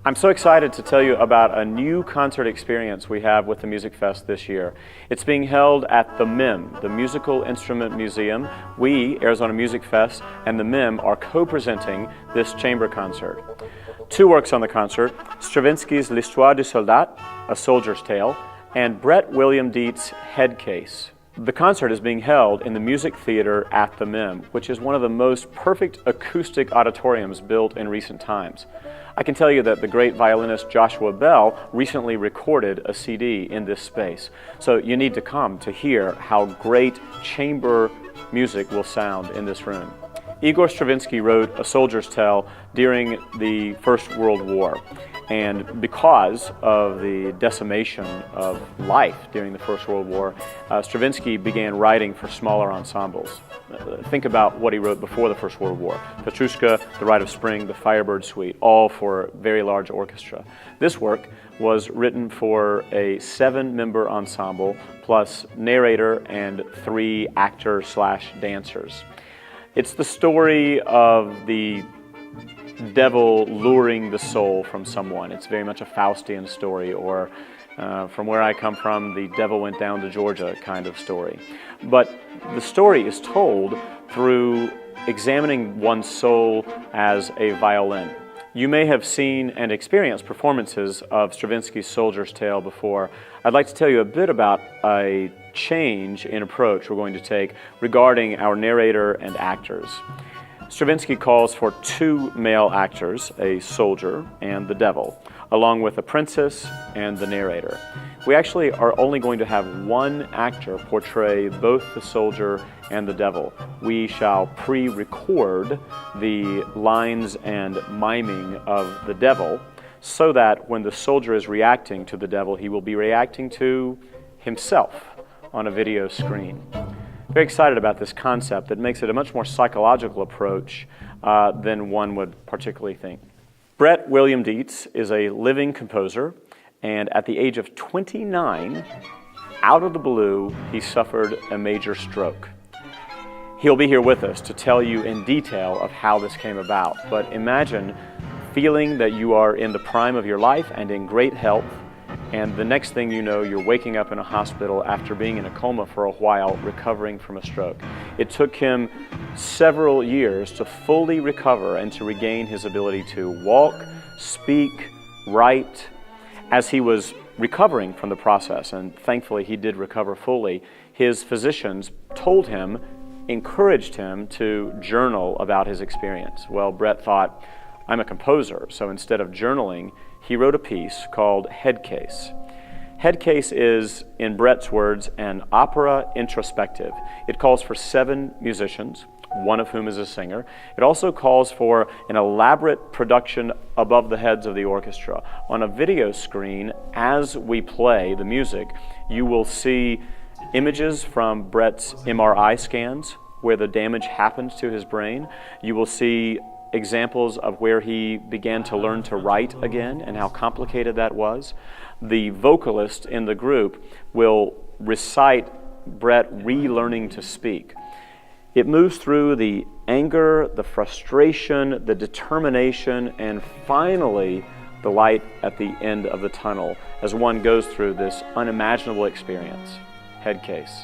I'm so excited to tell you about a new concert experience we have with the Music Fest this year. It's being held at the MIM, the Musical Instrument Museum. We, Arizona Music Fest, and the MIM are co-presenting this chamber concert. Two works on the concert, Stravinsky's L'Histoire du Soldat, A Soldier's Tale, and Brett William Dietz's Head Case. The concert is being held in the Music Theater at the MIM, which is one of the most perfect acoustic auditoriums built in recent times. I can tell you that the great violinist Joshua Bell recently recorded a CD in this space. So you need to come to hear how great chamber music will sound in this room. Igor Stravinsky wrote A Soldier's Tale during the First World War. And because of the decimation of life during the First World War, Stravinsky began writing for smaller ensembles. Think about what he wrote before the First World War. Petrushka, The Rite of Spring, The Firebird Suite, all for very large orchestra. This work was written for a 7-member ensemble plus narrator and 3 actor/dancers. It's the story of the devil luring the soul from someone. It's very much a Faustian story, or from where I come from, the devil went down to Georgia kind of story. But the story is told through examining one's soul as a violin. You may have seen and experienced performances of Stravinsky's Soldier's Tale before. I'd like to tell you a bit about a change in approach we're going to take regarding our narrator and actors. Stravinsky calls for 2 male actors, a soldier and the devil, along with a princess and the narrator. We actually are only going to have 1 actor portray both the soldier and the devil. We shall pre-record the lines and miming of the devil so that when the soldier is reacting to the devil, he will be reacting to himself on a video screen. Very excited about this concept that makes it a much more psychological approach than one would particularly think. Brett William Dietz is a living composer, and at the age of 29, out of the blue, he suffered a major stroke. He'll be here with us to tell you in detail of how this came about, but imagine feeling that you are in the prime of your life and in great health, and the next thing you know, you're waking up in a hospital after being in a coma for a while, recovering from a stroke. It took him several years to fully recover and to regain his ability to walk, speak, write. As he was recovering from the process, and thankfully he did recover fully, his physicians told him, encouraged him to journal about his experience. Well, Brett thought, I'm a composer, so instead of journaling, he wrote a piece called Head Case. Head Case is, in Brett's words, an opera introspective. It calls for 7 musicians, one of whom is a singer. It also calls for an elaborate production above the heads of the orchestra. On a video screen, as we play the music, you will see images from Brett's MRI scans where the damage happens to his brain. You will see examples of where he began to learn to write again and how complicated that was. The vocalist in the group will recite Brett relearning to speak. It moves through the anger, the frustration, the determination, and finally the light at the end of the tunnel as one goes through this unimaginable experience. Head Case.